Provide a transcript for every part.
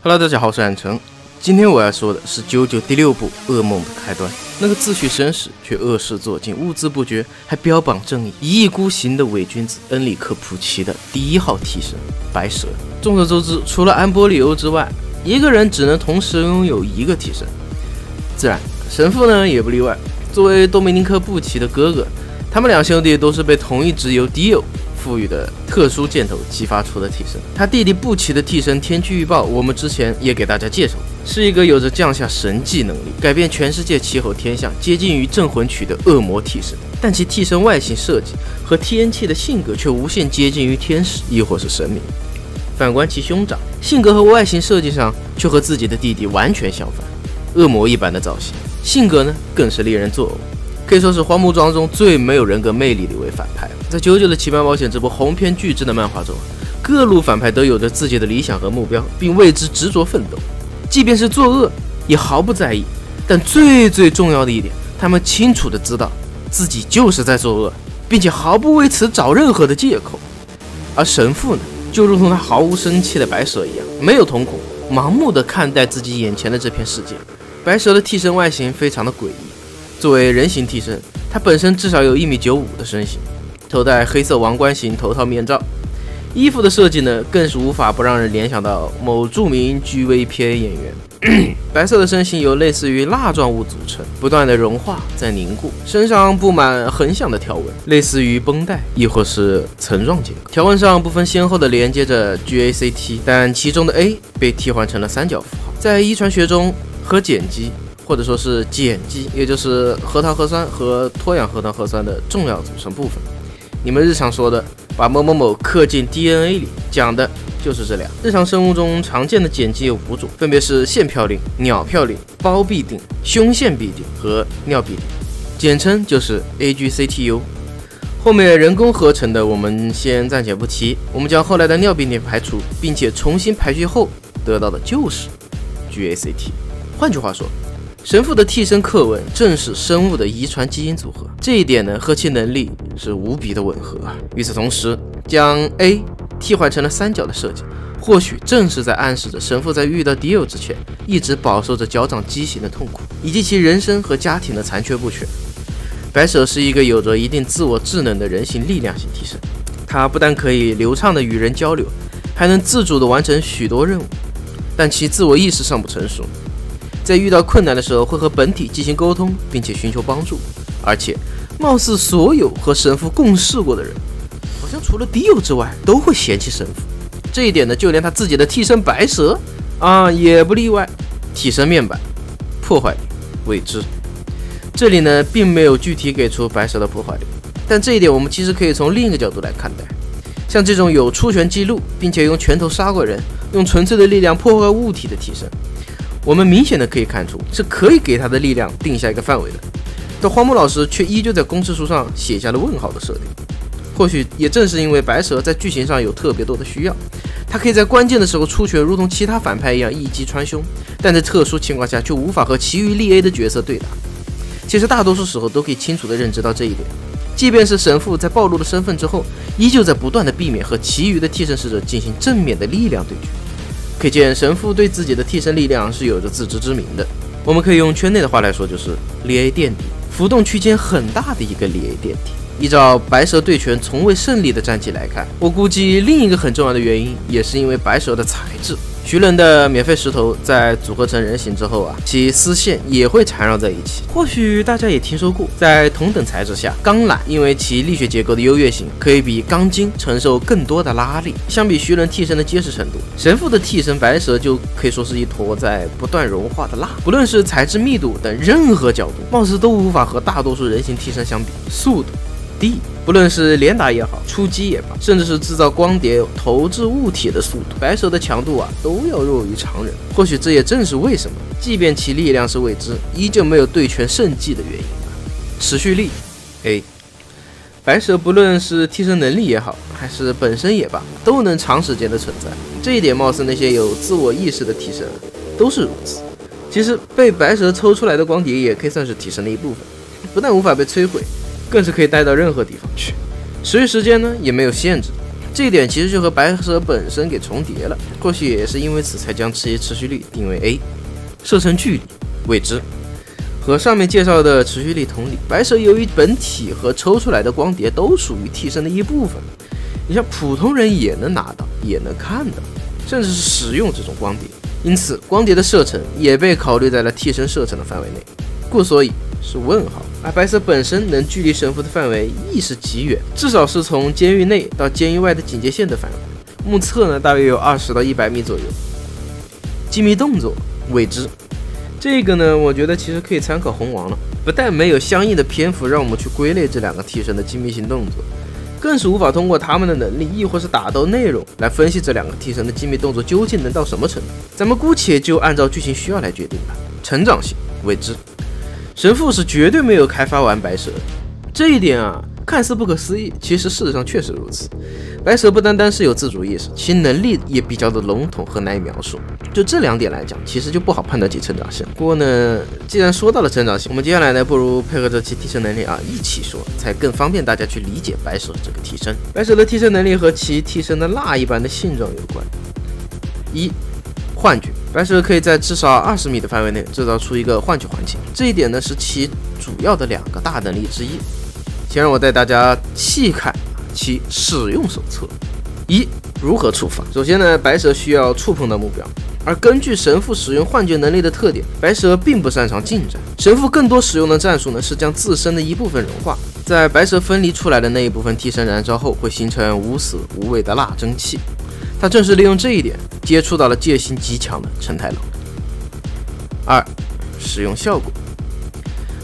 Hello， 大家好，我是冉成。今天我要说的是JoJo第6部噩梦的开端。那个自诩绅士却恶事做尽、物资不绝，还标榜正义、一意孤行的伪君子恩里克普奇的第1号替身白蛇。众所周知，除了安波里欧之外，一个人只能同时拥有1个替身。自然，神父呢也不例外。作为多米尼克布奇的哥哥，他们2兄弟都是被同一只由迪欧赋予的特殊箭头激发出的替身。他弟弟布奇的替身天气预报，我们之前也给大家介绍，是一个有着降下神迹能力、改变全世界气候天象、接近于镇魂曲的恶魔替身。但其替身外形设计和天气的性格却无限接近于天使亦或是神明。反观其兄长，性格和外形设计上却和自己的弟弟完全相反，恶魔一般的造型，性格呢更是令人作呕。可以说是荒木庄中最没有人格魅力的一位反派。在JoJo的奇妙冒险这部鸿篇巨制的漫画中，各路反派都有着自己的理想和目标，并为之执着奋斗。即便是作恶，也毫不在意。但最重要的一点，他们清楚地知道自己就是在作恶，并且毫不为此找任何的借口。而神父呢，就如同他毫无生气的白蛇一样，没有瞳孔，盲目地看待自己眼前的这片世界。白蛇的替身外形非常的诡异。作为人形替身，他本身至少有1.95米的身形，头戴黑色王冠型头套面罩，衣服的设计呢，更是无法不让人联想到某著名 GV 片演员。白色的身形由类似于蜡状物组成，不断的融化再凝固，身上布满横向的条纹，类似于绷带亦或是层状结构。条纹上不分先后的连接着 GACT， 但其中的 A 被替换成了3角符号。在遗传学中，核碱基或者说是碱基，也就是核糖核酸和脱氧核糖核酸的重要组成部分。你们日常说的把某某某刻进 DNA 里，讲的就是这俩。日常生物中常见的碱基有5种，分别是腺嘌呤、鸟嘌呤、胞嘧啶、胸腺嘧啶和尿嘧啶，简称就是 AGCTU。后面人工合成的我们先暂且不提，我们将后来的尿嘧啶排除，并且重新排序后得到的就是 GACT。换句话说，神父的替身刻纹正是生物的遗传基因组合，这一点呢和其能力是无比的吻合。与此同时，将 A 替换成了3角的设计，或许正是在暗示着神父在遇到迪欧之前，一直饱受着脚掌畸形的痛苦，以及其人生和家庭的残缺不全。白蛇是一个有着一定自我智能的人形力量型替身，它不但可以流畅的与人交流，还能自主的完成许多任务，但其自我意识尚不成熟。在遇到困难的时候，会和本体进行沟通，并且寻求帮助。而且，貌似所有和神父共事过的人，好像除了迪欧之外，都会嫌弃神父。这一点呢，就连他自己的替身白蛇也不例外。替身面板，破坏力未知。这里呢，并没有具体给出白蛇的破坏力，但这一点我们其实可以从另一个角度来看待。像这种有出拳记录，并且用拳头杀过人，用纯粹的力量破坏物体的替身，我们明显的可以看出是可以给他的力量定下一个范围的，但荒木老师却依旧在公式书上写下了问号的设定。或许也正是因为白蛇在剧情上有特别多的需要，他可以在关键的时候出拳，如同其他反派一样一击穿胸，但在特殊情况下却无法和其余力 A 的角色对打。其实大多数时候都可以清楚地认知到这一点，即便是神父在暴露了身份之后，依旧在不断地避免和其余的替身使者进行正面的力量对决。可见神父对自己的替身力量是有着自知之明的。我们可以用圈内的话来说，就是力 A 垫底，浮动区间很大的一个力 A 垫底。依照白蛇对拳从未胜利的战绩来看，我估计另一个很重要的原因也是因为白蛇的材质。徐伦的免费石头在组合成人形之后其丝线也会缠绕在一起。或许大家也听说过，在同等材质下，钢缆因为其力学结构的优越性，可以比钢筋承受更多的拉力。相比徐伦替身的结实程度，神父的替身白蛇就可以说是一坨在不断融化的蜡。不论是材质密度等任何角度，貌似都无法和大多数人形替身相比。速度低，不论是连打也好，出击也罢，甚至是制造光碟投掷物体的速度，白蛇的强度都要弱于常人。或许这也正是为什么即便其力量是未知，依旧没有对拳胜绩的原因吧。持续力 A， 白蛇不论是替身能力也好，还是本身也罢，都能长时间的存在。这一点貌似那些有自我意识的替身都是如此。其实被白蛇抽出来的光碟也可以算是替身的一部分，不但无法被摧毁，更是可以带到任何地方去。持续时间呢也没有限制，这一点其实就和白蛇本身给重叠了，或许也是因为此才将其持续力定为 A。射程距离未知，和上面介绍的持续力同理，白蛇由于本体和抽出来的光碟都属于替身的一部分，你像普通人也能拿到，也能看到，甚至是使用这种光碟，因此光碟的射程也被考虑在了替身射程的范围内，故所以是问号。而白蛇本身能距离神父的范围亦是极远，至少是从监狱内到监狱外的警戒线的范围，目测呢大约有20到100米左右。机密动作未知，这个呢我觉得其实可以参考红王了，不但没有相应的篇幅让我们去归类这两个替身的机密性动作，更是无法通过他们的能力亦或是打斗内容来分析这两个替身的机密动作究竟能到什么程度，咱们姑且就按照剧情需要来决定吧。成长性未知，神父是绝对没有开发完白蛇，这一点啊看似不可思议，其实事实上确实如此。白蛇不单单是有自主意识，其能力也比较的笼统和难以描述，就这两点来讲，其实就不好判断其成长性。不过呢，既然说到了成长性，我们接下来呢不如配合着其替身能力啊一起说，才更方便大家去理解白蛇这个替身。白蛇的替身能力和其替身的蜡一般的性状有关。一、幻觉，白蛇可以在至少20米的范围内制造出一个幻觉环境，这一点呢是其主要的2个大能力之一。先让我带大家细看其使用手册。一、如何触发？首先呢，白蛇需要触碰到目标，而根据神父使用幻觉能力的特点，白蛇并不擅长近战，神父更多使用的战术呢是将自身的一部分融化，在白蛇分离出来的那一部分替身燃烧后，会形成无色无味的蜡蒸汽。他正是利用这一点接触到了戒心极强的陈太郎。2、使用效果。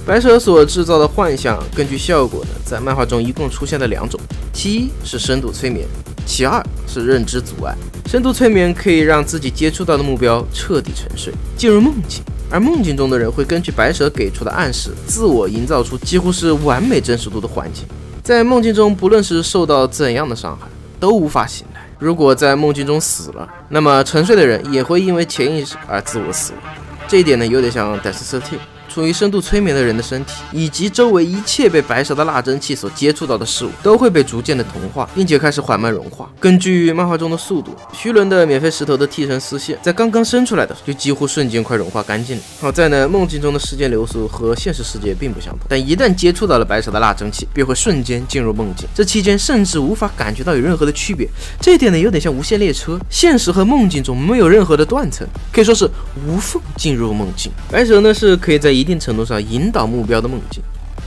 白蛇所制造的幻象，根据效果呢，在漫画中一共出现了2种，其一是深度催眠，其二是认知阻碍。深度催眠可以让自己接触到的目标彻底沉睡，进入梦境，而梦境中的人会根据白蛇给出的暗示，自我营造出几乎是完美真实度的环境。在梦境中，不论是受到怎样的伤害，都无法醒来。如果在梦境中死了，那么沉睡的人也会因为潜意识而自我死亡。这一点呢，有点像 Death 13。处于深度催眠的人的身体以及周围一切被白蛇的蜡蒸汽所接触到的事物都会被逐渐的同化，并且开始缓慢融化。根据漫画中的速度，徐伦的免费石头的替身丝线在刚刚生出来的时候就几乎瞬间快融化干净了。好在呢，梦境中的时间流速和现实世界并不相同，但一旦接触到了白蛇的蜡蒸汽，便会瞬间进入梦境，这期间甚至无法感觉到有任何的区别。这一点呢，有点像无限列车，现实和梦境中没有任何的断层，可以说是无缝进入梦境。白蛇呢是可以在一定程度上引导目标的梦境，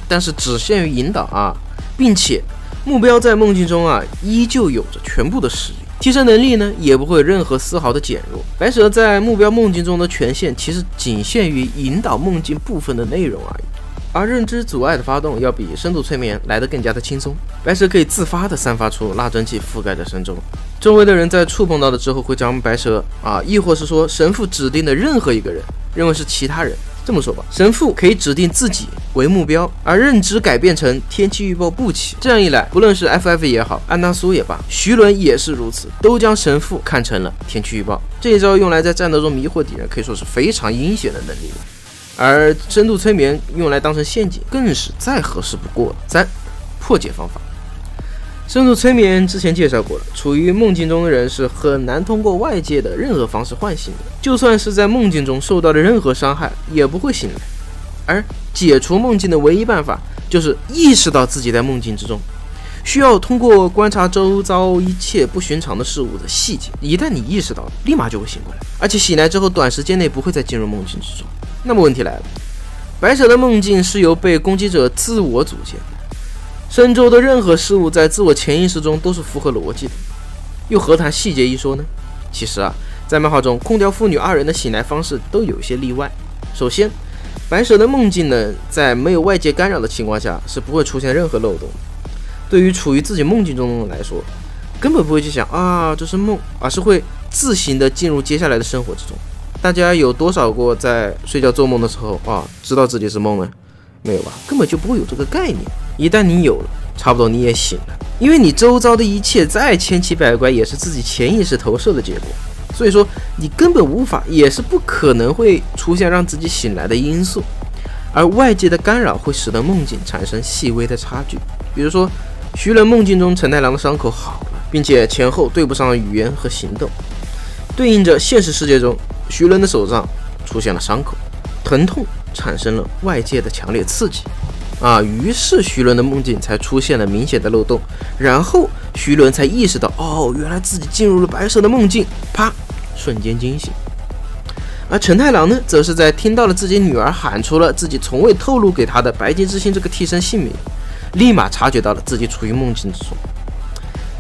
但是只限于引导啊，并且目标在梦境中啊依旧有着全部的实力，替身能力呢也不会有任何丝毫的减弱。白蛇在目标梦境中的权限其实仅限于引导梦境部分的内容而已，而认知阻碍的发动要比深度催眠来得更加的轻松。白蛇可以自发的散发出蜡蒸汽覆盖着神州，周围的人在触碰到了之后会将白蛇亦或是说神父指定的任何一个人认为是其他人。这么说吧，神父可以指定自己为目标，而认知改变成天气预报不起。这样一来，不论是 FF 也好，安纳苏也罢，徐伦也是如此，都将神父看成了天气预报。这一招用来在战斗中迷惑敌人，可以说是非常阴险的能力了。而深度催眠用来当成陷阱，更是再合适不过了。3、破解方法。深度催眠之前介绍过了，处于梦境中的人是很难通过外界的任何方式唤醒的，就算是在梦境中受到了任何伤害，也不会醒来。而解除梦境的唯一办法，就是意识到自己在梦境之中，需要通过观察周遭一切不寻常的事物的细节，一旦你意识到了，立马就会醒过来，而且醒来之后短时间内不会再进入梦境之中。那么问题来了，白蛇的梦境是由被攻击者自我组建的，神州的任何事物在自我潜意识中都是符合逻辑的，又何谈细节一说呢？其实在漫画中，空调父女2人的醒来方式都有一些例外。首先，白蛇的梦境呢，在没有外界干扰的情况下是不会出现任何漏洞的。对于处于自己梦境中的人来说，根本不会去想这是梦，而是会自行的进入接下来的生活之中。大家有多少过在睡觉做梦的时候知道自己是梦呢？没有吧，根本就不会有这个概念。一旦你有了，差不多你也醒了，因为你周遭的一切再千奇百怪，也是自己潜意识投射的结果。所以说，你根本无法，也是不可能会出现让自己醒来的因素。而外界的干扰会使得梦境产生细微的差距。比如说，徐伦梦境中陈太郎的伤口好了，并且前后对不上语言和行动，对应着现实世界中徐伦的手上出现了伤口，疼痛产生了外界的强烈刺激于是徐伦的梦境才出现了明显的漏洞，然后徐伦才意识到，原来自己进入了白蛇的梦境，啪，瞬间惊醒。而陈太郎呢，则是在听到了自己女儿喊出了自己从未透露给他的白金之星这个替身姓名，立马察觉到了自己处于梦境之中。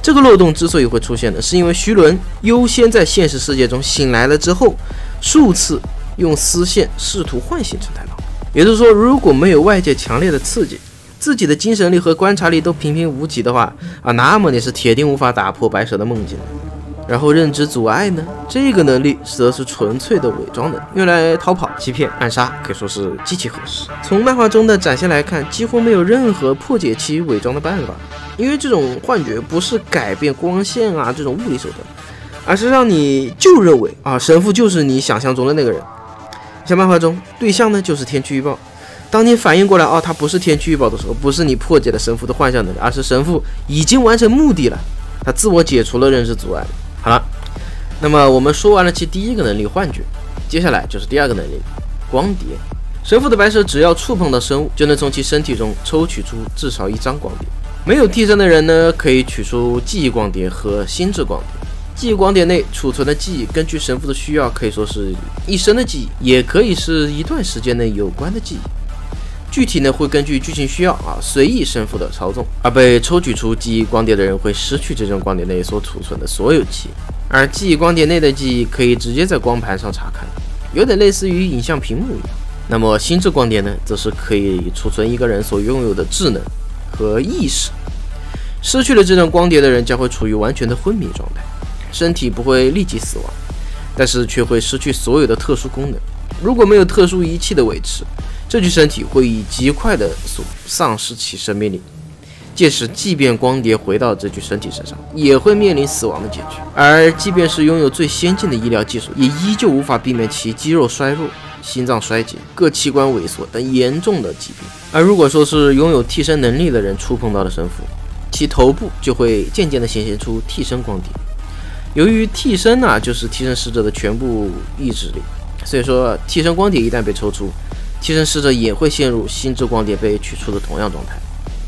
这个漏洞之所以会出现呢，是因为徐伦优先在现实世界中醒来了之后，数次用丝线试图唤醒陈太郎。也就是说，如果没有外界强烈的刺激，自己的精神力和观察力都平平无奇的话那么你是铁定无法打破白蛇的梦境的。然后认知阻碍呢，这个能力则是纯粹的伪装能力，用来逃跑、欺骗、暗杀，可以说是极其合适。从漫画中的展现来看，几乎没有任何破解其伪装的办法，因为这种幻觉不是改变光线这种物理手段，而是让你就认为神父就是你想象中的那个人。像漫画中对象呢就是天气预报，当你反应过来他不是天气预报的时候，不是你破解了神父的幻象能力，而是神父已经完成目的了，他自我解除了认知阻碍。好了，那么我们说完了其第一个能力幻觉，接下来就是第二个能力光碟。神父的白蛇只要触碰到生物，就能从其身体中抽取出至少一张光碟。没有替身的人呢，可以取出记忆光碟和心智光碟。记忆光碟内储存的记忆，根据神父的需要，可以说是一生的记忆，也可以是一段时间内有关的记忆。具体呢，会根据剧情需要随意神父的操纵，而被抽取出记忆光碟的人会失去这种光碟内所储存的所有记忆，而记忆光碟内的记忆可以直接在光盘上查看，有点类似于影像屏幕一样。那么心智光碟呢，则是可以储存一个人所拥有的智能和意识。失去了这种光碟的人将会处于完全的昏迷状态，身体不会立即死亡，但是却会失去所有的特殊功能。如果没有特殊仪器的维持，这具身体会以极快的速度丧失其生命力，届时即便光碟回到这具身体身上，也会面临死亡的结局。而即便是拥有最先进的医疗技术，也依旧无法避免其肌肉衰弱、心脏衰竭、各器官萎缩等严重的疾病。而如果说是拥有替身能力的人触碰到的神父，其头部就会渐渐地显现出替身光碟。由于替身就是替身使者的全部意志力，所以说替身光碟一旦被抽出，替身使者也会陷入心智光碟被取出的同样状态。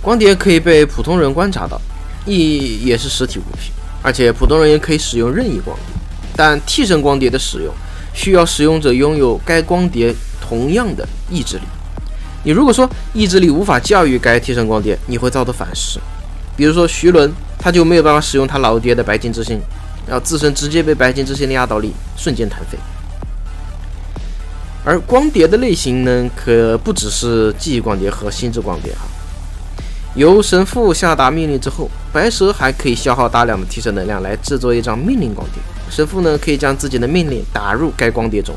光碟可以被普通人观察到，也是实体物品，而且普通人也可以使用任意光碟。但替身光碟的使用需要使用者拥有该光碟同样的意志力。你如果说意志力无法驾驭该替身光碟，你会遭到反噬。比如说徐伦，他就没有办法使用他老爹的白金之星，然后自身直接被白金之星的压倒力瞬间弹飞。而光碟的类型呢，可不只是记忆光碟和心智光碟由神父下达命令之后，白蛇还可以消耗大量的替身能量来制作一张命令光碟。神父呢，可以将自己的命令打入该光碟中。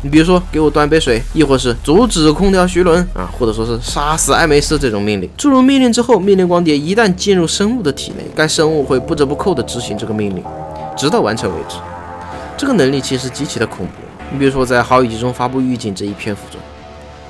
你比如说，给我端杯水，亦或是阻止空调徐伦或者说是杀死艾梅斯这种命令。注入命令之后，命令光碟一旦进入生物的体内，该生物会不折不扣地执行这个命令，直到完成为止。这个能力其实极其的恐怖。你比如说，在好雨集中发布预警这一篇幅中，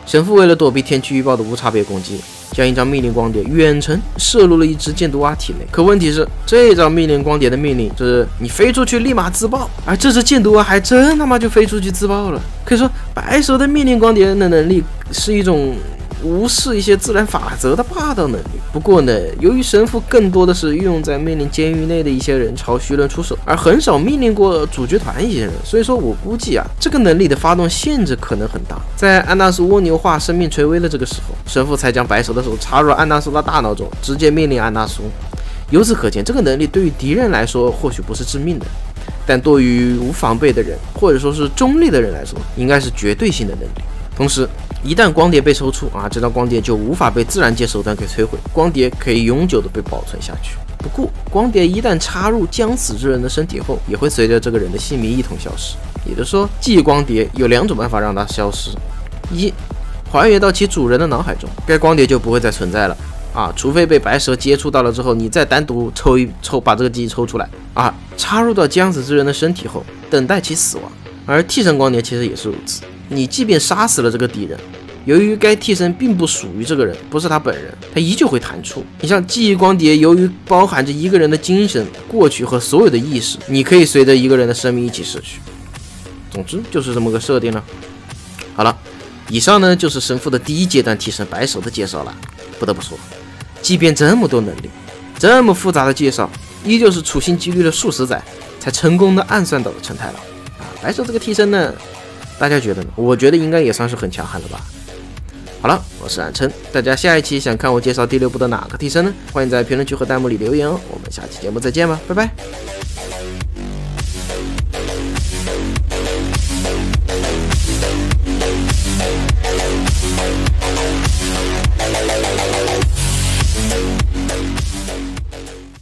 神父为了躲避天气预报的无差别攻击，将一张命令光碟远程射入了一只箭毒蛙体内。可问题是，这张命令光碟的命令就是你飞出去立马自爆，而这只箭毒蛙还真他妈就飞出去自爆了。可以说，白蛇的命令光碟的能力是一种无视一些自然法则的霸道能力。不过呢，由于神父更多的是运用在命令监狱内的一些人朝徐伦出手，而很少命令过主角团一些人，所以说我估计这个能力的发动限制可能很大。在安纳苏蜗牛化生命垂危的这个时候，神父才将白蛇的手插入安纳苏的大脑中，直接命令安纳苏。由此可见，这个能力对于敌人来说或许不是致命的，但对于无防备的人或者说是中立的人来说，应该是绝对性的能力。同时，一旦光碟被抽出这张光碟就无法被自然界手段给摧毁，光碟可以永久的被保存下去。不过，光碟一旦插入将死之人的身体后，也会随着这个人的性命一同消失。也就是说，记忆光碟有两种办法让它消失：一，还原到其主人的脑海中，该光碟就不会再存在了除非被白蛇接触到了之后，你再单独抽把这个记忆抽出来插入到将死之人的身体后，等待其死亡。而替身光碟其实也是如此，你即便杀死了这个敌人，由于该替身并不属于这个人，不是他本人，他依旧会弹出。你像记忆光碟，由于包含着一个人的精神、过去和所有的意识，你可以随着一个人的生命一起逝去。总之就是这么个设定了。好了，以上呢就是神父的第一阶段替身白手的介绍了。不得不说，即便这么多能力，这么复杂的介绍，依旧是处心积虑了数十载才成功的暗算到了陈太郎啊。白手这个替身呢，大家觉得呢？我觉得应该也算是很强悍了吧。好了，我是冉琛，大家下一期想看我介绍第6部的哪个替身呢？欢迎在评论区和弹幕里留言哦。我们下期节目再见吧，拜拜。